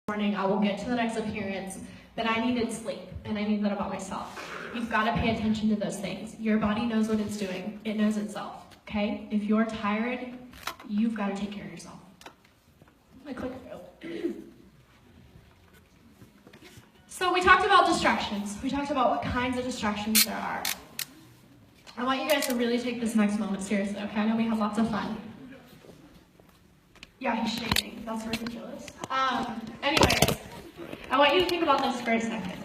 morning, I will get to the next appearance, that I needed sleep, and I need that about myself. You've got to pay attention to those things. Your body knows what it's doing. It knows itself, okay? If you're tired, you've got to take care of yourself. I click through. So we talked about distractions. We talked about what kinds of distractions there are. I want you guys to really take this next moment seriously, okay? I know we have lots of fun. Yeah, he's shaking. That's ridiculous. Anyways, I want you to think about this for a second.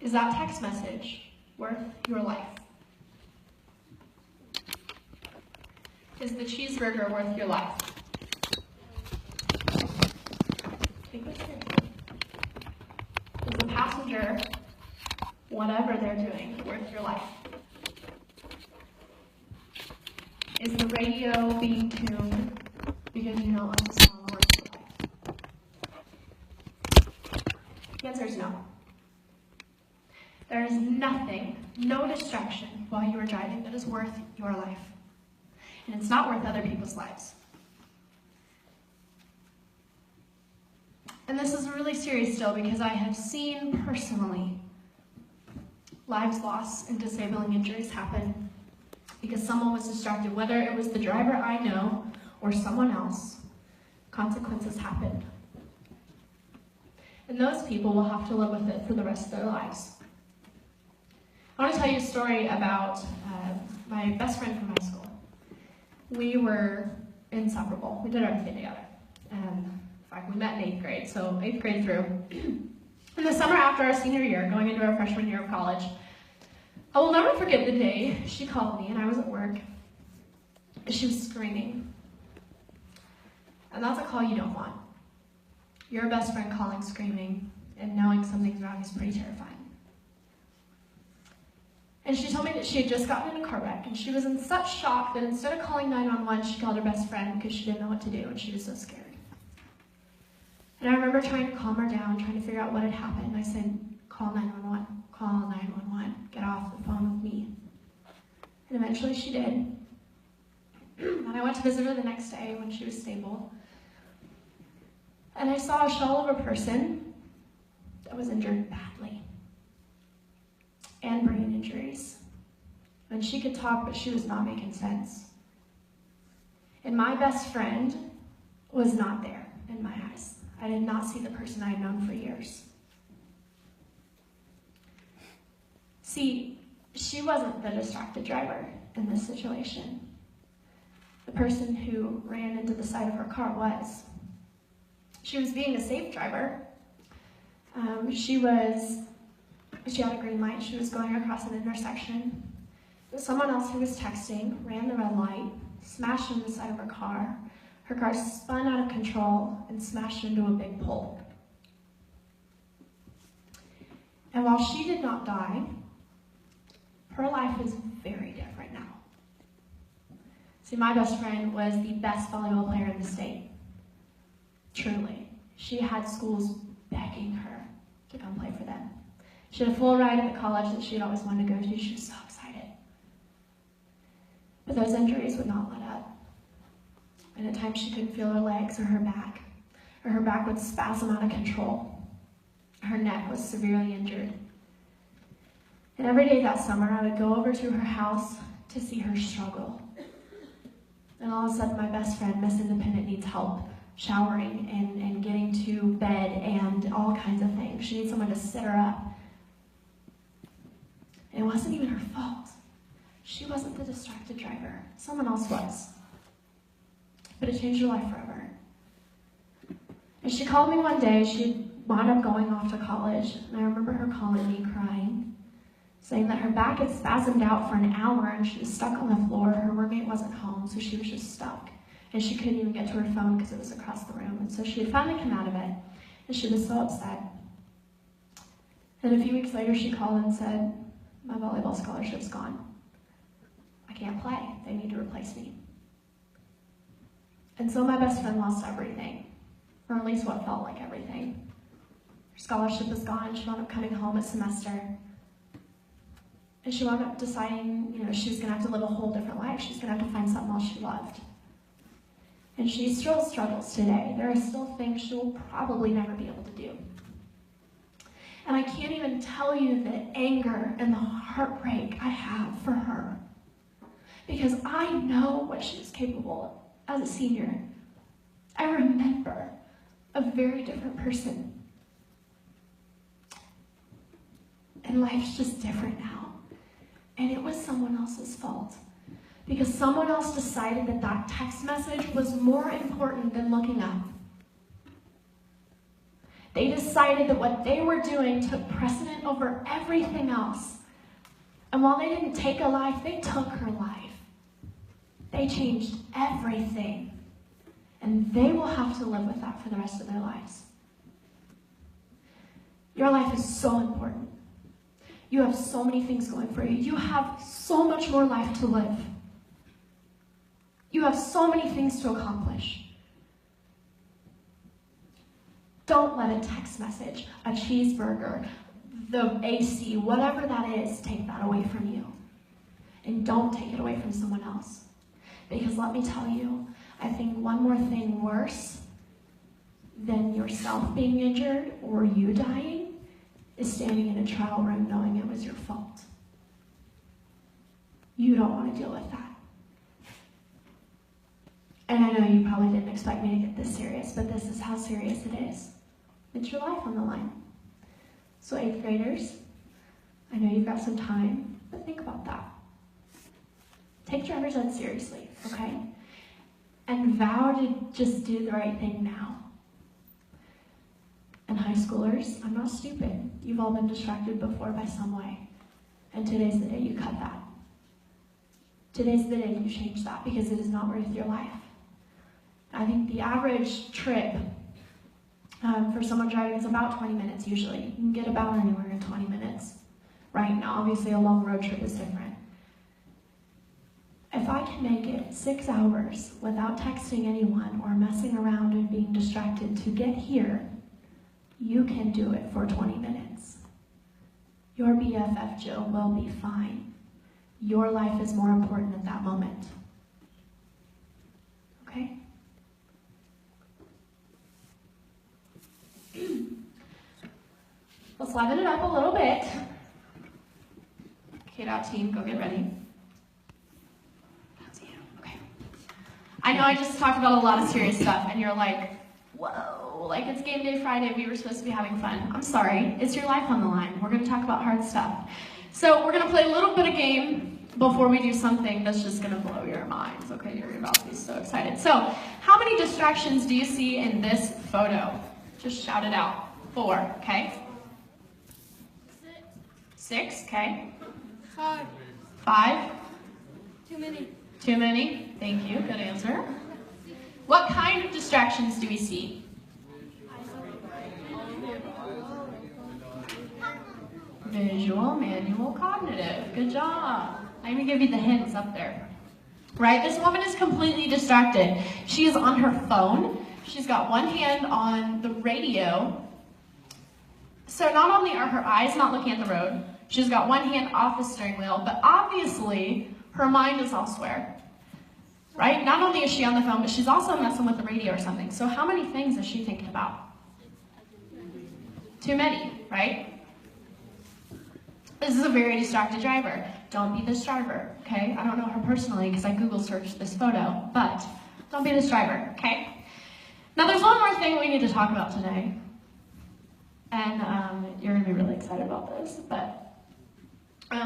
Is that text message worth your life? Is the cheeseburger worth your life? Think this through. Is the passenger, whatever they're doing, worth your life? Is the radio being tuned because you don't like the song worth your life? The answer is no. There is nothing, no distraction while you are driving that is worth your life. And it's not worth other people's lives. And this is a really serious deal because I have seen personally lives lost and disabling injuries happen because someone was distracted, whether it was the driver I know or someone else. Consequences happened. And those people will have to live with it for the rest of their lives. I want to tell you a story about my best friend from high school. We were inseparable. We did everything together. In fact, we met in 8th grade, so 8th grade through. In the summer after our senior year, going into our freshman year of college, I will never forget the day she called me and I was at work. She was screaming. And that's a call you don't want. Your best friend calling, screaming, and knowing something's wrong is pretty terrifying. And she told me that she had just gotten in a car wreck and she was in such shock that instead of calling 911, she called her best friend because she didn't know what to do and she was so scared. And I remember trying to calm her down, trying to figure out what had happened. I said, call 911, call 911, get off the phone with me. And eventually she did. And I went to visit her the next day when she was stable. And I saw a shell of a person that was injured badly. And brain injuries. And she could talk, but she was not making sense. And my best friend was not there in my eyes. I did not see the person I had known for years. See, she wasn't the distracted driver in this situation. The person who ran into the side of her car was. She was being a safe driver. She had a green light. She was going across an intersection. Someone else who was texting ran the red light, smashed into the side of her car. Her car spun out of control and smashed into a big pole. And while she did not die, her life is very different now. See, my best friend was the best volleyball player in the state. Truly. She had schools begging her to come play for them. She had a full ride at the college that she had always wanted to go to. She was so excited. But those injuries would not let up. And at times she couldn't feel her legs or her back. Or her back would spasm out of control. Her neck was severely injured. And every day that summer, I would go over to her house to see her struggle. And all of a sudden, my best friend, Miss Independent, needs help showering and getting to bed and all kinds of things. She needs someone to sit her up. And it wasn't even her fault. She wasn't the distracted driver. Someone else was. But it changed her life forever. And she called me one day. She wound up going off to college. And I remember her calling me crying, saying that her back had spasmed out for an hour and she was stuck on the floor. Her roommate wasn't home, so she was just stuck. And she couldn't even get to her phone because it was across the room. And so she had finally come out of it. And she was so upset. And a few weeks later, she called and said, my volleyball scholarship's gone. I can't play. They need to replace me. And so my best friend lost everything, or at least what felt like everything. Her scholarship was gone. She wound up coming home a semester. And she wound up deciding, she was going to have to live a whole different life. She was going to have to find something else she loved. And she still struggles today. There are still things she will probably never be able to do. And I can't even tell you the anger and the heartbreak I have for her, because I know what she was capable of as a senior. I remember a very different person. And life's just different now. And it was someone else's fault, because someone else decided that that text message was more important than looking up. They decided that what they were doing took precedent over everything else. And while they didn't take a life, they took her life. They changed everything. And they will have to live with that for the rest of their lives. Your life is so important. You have so many things going for you. You have so much more life to live. You have so many things to accomplish. Don't let a text message, a cheeseburger, the AC, whatever that is, take that away from you. And don't take it away from someone else. Because let me tell you, I think one more thing worse than yourself being injured or you dying is standing in a trial room knowing it was your fault. You don't want to deal with that. And I know you probably didn't expect me to get this serious, but this is how serious it is. It's your life on the line. So 8th graders, I know you've got some time, but think about that. Take driver's ed seriously, okay? And vow to just do the right thing now. And high schoolers, I'm not stupid. You've all been distracted before by some way. And today's the day you cut that. Today's the day you change that, because it is not worth your life. I think the average trip for someone driving is about 20 minutes usually. You can get about anywhere in 20 minutes. Right now, obviously a long road trip is different. If I can make it 6 hours without texting anyone or messing around and being distracted to get here, you can do it for 20 minutes. Your BFF Jill will be fine. Your life is more important at that moment. Okay? Let's liven it up a little bit. K-Dot team, go get ready. That's you. Okay. I know I just talked about a lot of serious stuff, and you're like, whoa, like it's game day Friday, we were supposed to be having fun. I'm sorry, it's your life on the line. We're going to talk about hard stuff. So we're going to play a little bit of game before we do something that's just going to blow your minds. Okay, you're about to be so excited. So, how many distractions do you see in this photo? Just shout it out. 4, okay? 6, okay? 5. 5? Too many. Too many? Thank you, good answer. What kind of distractions do we see? Visual, manual, cognitive. Good job. I'm going to give you the hints up there. Right? This woman is completely distracted. She is on her phone. She's got one hand on the radio. So not only are her eyes not looking at the road, she's got one hand off the steering wheel, but obviously her mind is elsewhere. Right? Not only is she on the phone, but she's also messing with the radio or something. So how many things is she thinking about? Too many, right? This is a very distracted driver. Don't be this driver, okay? I don't know her personally because I Google searched this photo, but don't be this driver, okay? Now there's one more thing we need to talk about today. And you're gonna be really excited about this, but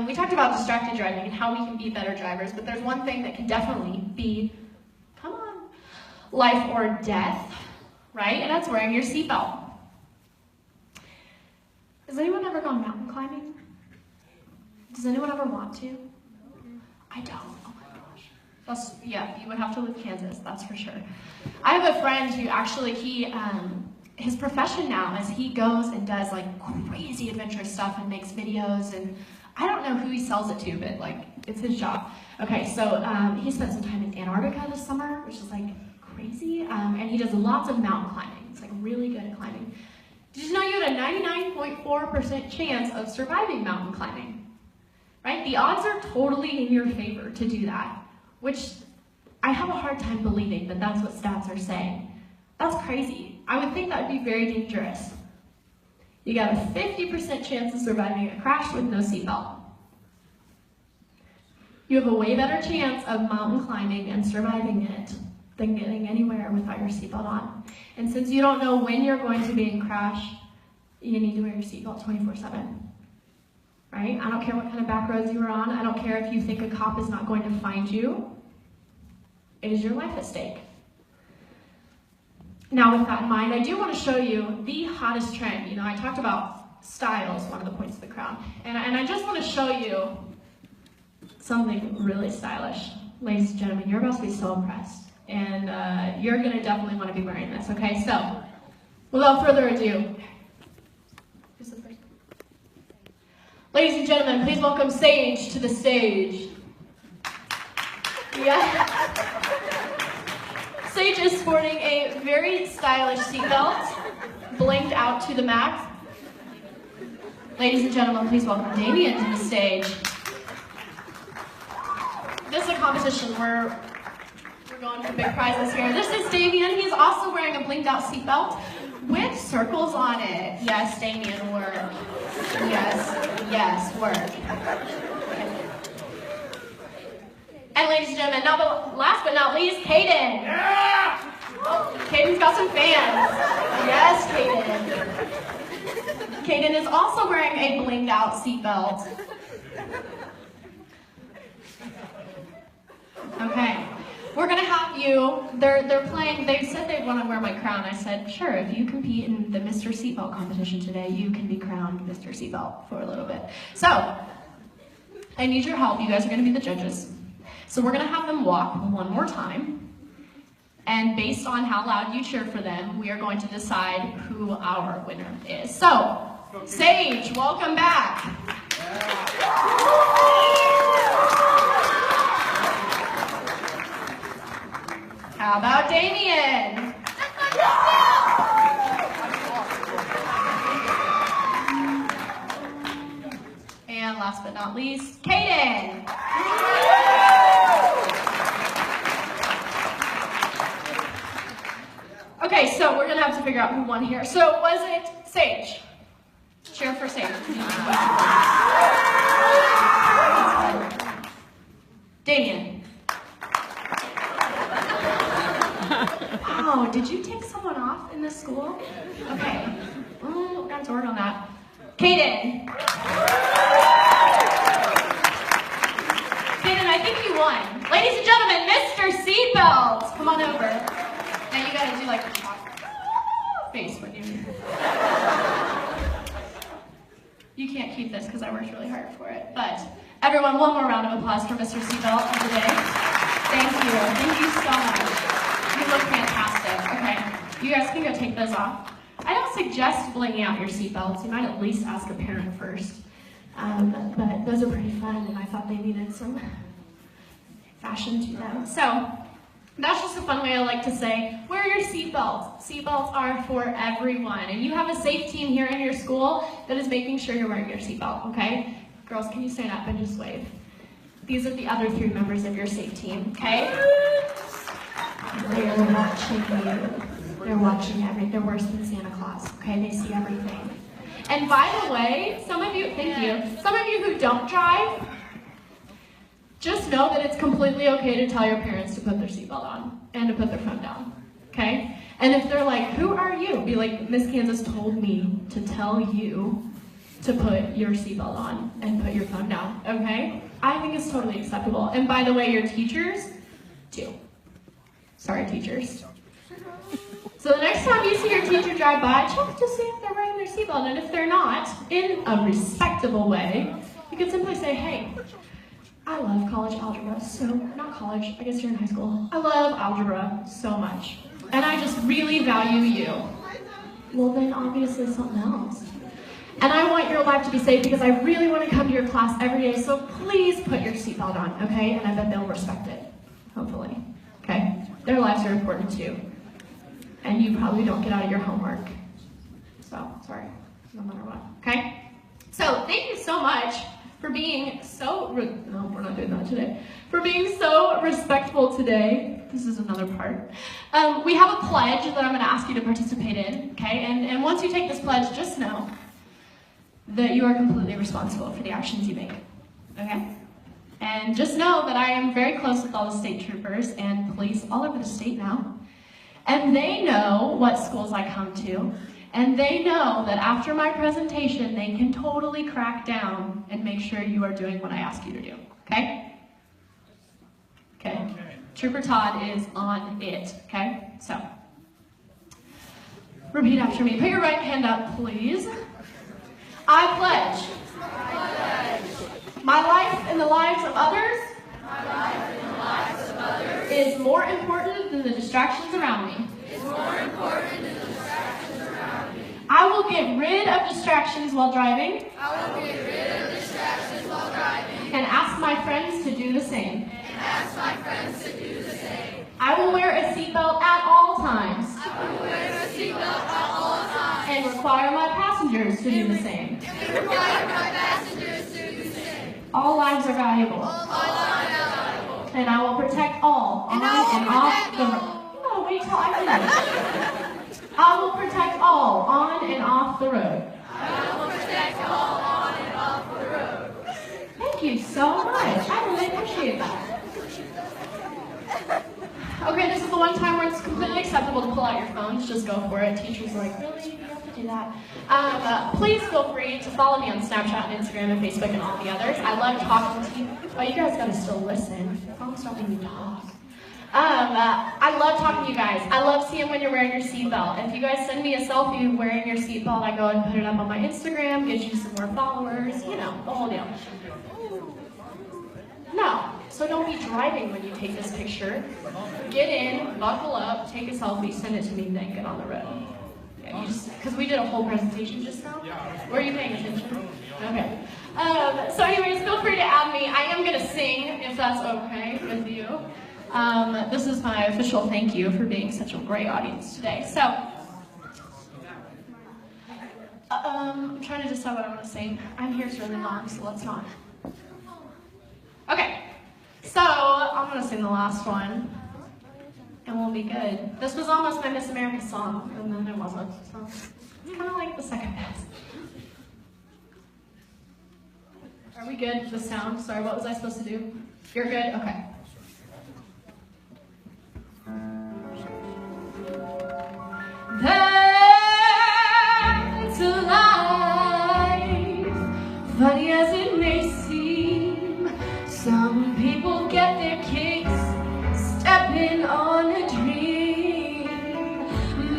we talked about distracted driving and how we can be better drivers, but there's one thing that can definitely be, come on, life or death, right? And that's wearing your seatbelt. Has anyone ever gone mountain climbing? Does anyone ever want to? I don't. Oh my gosh. Yeah, you would have to leave Kansas, that's for sure. I have a friend who actually, his profession now is he goes and does like crazy adventurous stuff and makes videos, and I don't know who he sells it to, but like it's his job. Okay, so he spent some time in Antarctica this summer, which is like crazy, and he does lots of mountain climbing. It's like really good at climbing. Did you know you had a 99.4% chance of surviving mountain climbing? Right? The odds are totally in your favor to do that, which I have a hard time believing that that's what stats are saying. That's crazy. I would think that would be very dangerous. You got a 50% chance of surviving a crash with no seatbelt. You have a way better chance of mountain climbing and surviving it than getting anywhere without your seatbelt on. And since you don't know when you're going to be in crash, you need to wear your seatbelt 24/7. Right? I don't care what kind of back roads you were on. I don't care if you think a cop is not going to find you. It is your life at stake. Now, with that in mind, I do want to show you the hottest trend. You know, I talked about style as one of the points of the crown. And I just want to show you something really stylish. Ladies and gentlemen, you're about to be so impressed. And you're going to definitely want to be wearing this, okay? So, without further ado, who's the first? Ladies and gentlemen, please welcome Sage to the stage. Yeah. Sage is sporting a very stylish seatbelt, blinked out to the max. Ladies and gentlemen, please welcome Damien to the stage. This is a competition where we're going for big prizes here. This is Damien. He's also wearing a blinked out seatbelt with circles on it. Yes, Damien, work. Yes, work. And ladies and gentlemen, last but not least, Caden. Yeah! Caden's got some fans. Yes, Caden. Caden is also wearing a blinged out seatbelt. Okay, we're gonna have you, they're playing, they said they want to wear my crown. I said, sure, if you compete in the Mr. Seatbelt competition today, you can be crowned Mr. Seatbelt for a little bit. So, I need your help. You guys are gonna be the judges. So we're going to have them walk one more time, and based on how loud you cheer for them, we are going to decide who our winner is. So, Sage, welcome back. How about Damien? And last but not least, Caden. Okay, so we're gonna have to figure out who won here. So was it Sage? Cheer for Sage. Damien. Oh, did you take someone off in this school? Okay. We're gonna have to work on that. Caden. Caden, I think you won. Ladies and gentlemen, Mr. Seatbelt. Come on over. Now you gotta do like a face when you. You can't keep this because I worked really hard for it. But everyone, one more round of applause for Mr. Seatbelt of the day. Thank you. Thank you so much. You look fantastic. Okay, you guys can go take those off. I don't suggest blinging out your seatbelts. You might at least ask a parent first. But those are pretty fun, and I thought they needed some fashion to them. So that's just a fun way I like to say, wear your seatbelt. Seatbelts are for everyone. And you have a safe team here in your school that is making sure you're wearing your seatbelt, okay? Girls, can you stand up and just wave? These are the other 3 members of your safe team, okay? They're watching you. They're watching everything. They're worse than Santa Claus, okay? They see everything. And by the way, some of you who don't drive, just know that it's completely okay to tell your parents to put their seatbelt on and to put their phone down, okay? And if they're like, who are you? Be like, Miss Kansas told me to tell you to put your seatbelt on and put your phone down, okay? I think it's totally acceptable. And by the way, your teachers, too. Sorry, teachers. So the next time you see your teacher drive by, check to see if they're wearing their seatbelt. And if they're not, in a respectable way, you can simply say, hey, I love college algebra, so, not college, I guess you're in high school. I love algebra so much, and I just really value you. Well, then obviously something else. And I want your life to be safe because I really want to come to your class every day, so please put your seatbelt on, okay? And I bet they'll respect it, hopefully, okay? Their lives are important too. And you probably don't get out of your homework. So, sorry, no matter what, okay? So, thank you so much for being so, no, we're not doing that today. For being so respectful today. This is another part. We have a pledge that I'm going to ask you to participate in, okay? And once you take this pledge, just know that you are completely responsible for the actions you make, okay? And just know that I am very close with all the state troopers and police all over the state now. And they know what schools I come to. And they know that after my presentation, they can totally crack down and make sure you are doing what I ask you to do, okay? Okay. Trooper Todd is on it, okay? So, repeat after me. Put your right hand up, please. I pledge my life and the lives of others is more important than the distractions around me. I will get rid of distractions while driving. And ask my friends to do the same. I will wear a seatbelt at all times. And require my passengers to do the same. All lives are valuable. And I will protect all on and off the road. No, wait till I finish. I will protect all on and off the road. Thank you so much. I really appreciate that. Okay, this is the one time where it's completely acceptable to pull out your phones. Just go for it. Teachers are like, really? You have to do that? Please feel free to follow me on Snapchat and Instagram and Facebook and all the others. I love talking to you. Oh, you guys gotta still listen. Your phone's not letting you talk. I love talking to you guys. I love seeing when you're wearing your seatbelt. If you guys send me a selfie wearing your seatbelt, I go and put it up on my Instagram, get you some more followers, you know, the whole deal. No, so don't be driving when you take this picture. Get in, buckle up, take a selfie, send it to me, then get on the road. Yeah, you just, because we did a whole presentation just now. Were you paying attention? Okay. So anyways, feel free to add me. I am going to sing, if that's okay with you. This is my official thank you for being such a great audience today. So, I'm trying to decide what I'm going to sing. I'm here is really long, so let's not. Okay, so I'm going to sing the last one, and we'll be good. This was almost my Miss America song, and then it wasn't, so it's kind of like the second best. Are we good with the sound? Sorry, what was I supposed to do? You're good? Okay. That's a life, funny as it may seem. Some people get their kicks stepping on a dream,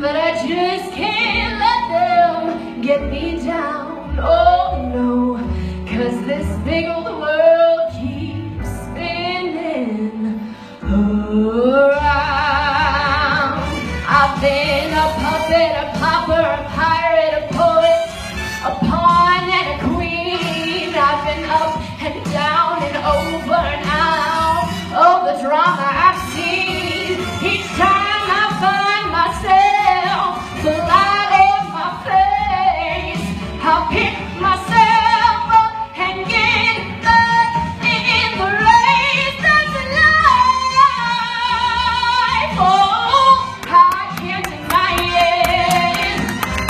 but I just can't let them get me down. Oh no, 'cause this big old world keeps spinning around. I've been a puppet, a pauper, a pirate, a poet, a pawn and a queen. I've been up and down and over and out. Oh, the drama I've seen. Each time I find myself, the light in my face, I'll pick myself up and get back in the race. That's life. Oh, I can't deny it.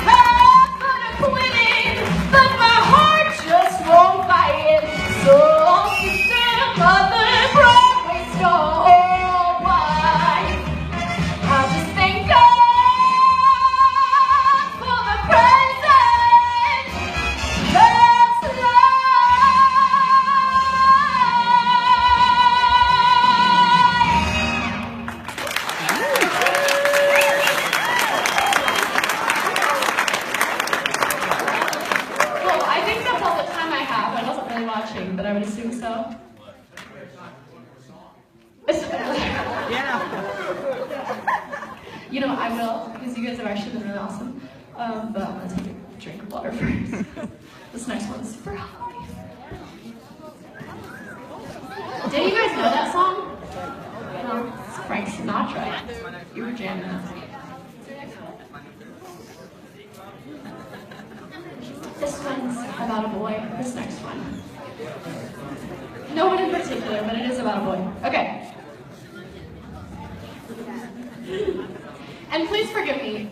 I'm gonna quit it, but my heart just won't fight it. So instead of mother Broadway star, oh, why? I just thank God for the present. That's Well, I think that's all the time I have. I wasn't really watching, but I would assume so. Yeah. You know, I will, because you guys have actually been really awesome. But I'm going to take a drink of water first. This next one's super hot. Did you guys know that song? No, it's Frank Sinatra. You were jamming that. This one's about a boy. This next one No one in particular, but it is about a boy. Okay. And please forgive me,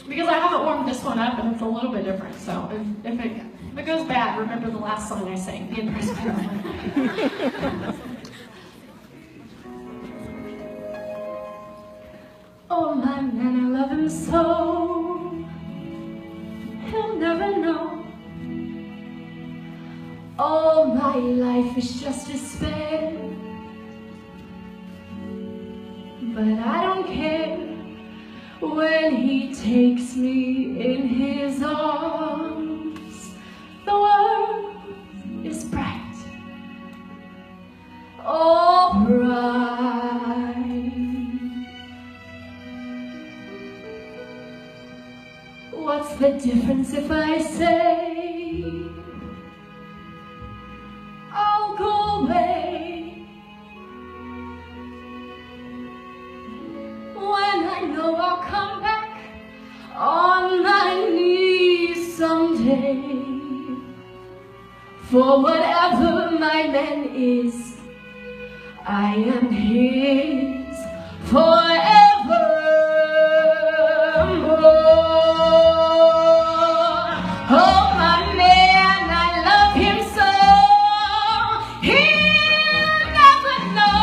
because I haven't warmed this one up and it's a little bit different. So if it goes bad, remember the last song I sang, Be Impressed by One. Oh my man, I love him so, he'll never know. All my life is just despair, but I don't care when he takes me in his arms. The world is bright, all bright. What's the difference if I say I'll go away, when I know I'll come back on my knees someday? For whatever my man is, I am his forevermore. Oh my man, I love him so, he'll never know.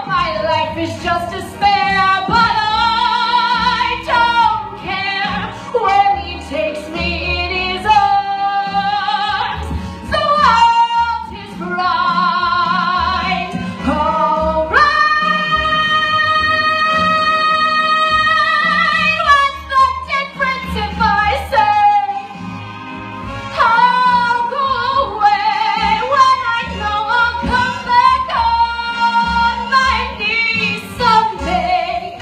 My life is just despair, but I don't care when he takes me in his arms. The world is bright, all bright. What's the difference if I say I'll go away, when I know I'll come back on my knees someday?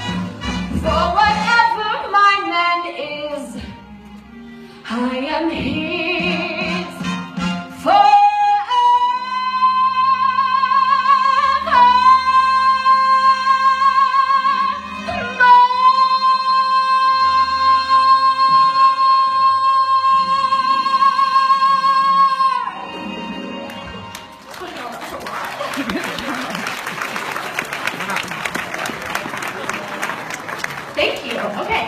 For whatever my man is, I am his forevermore. Thank you. Okay,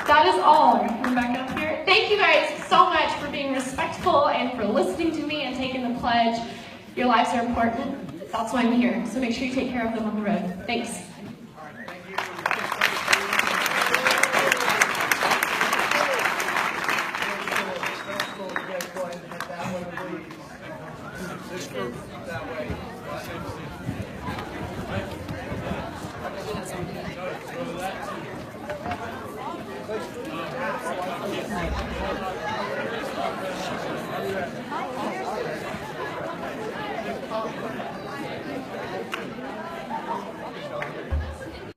that is all. Come back up here. Thank you guys so much for being respectful and for listening to me and taking the pledge. Your lives are important. That's why I'm here. So make sure you take care of them on the road. Thanks. Hi.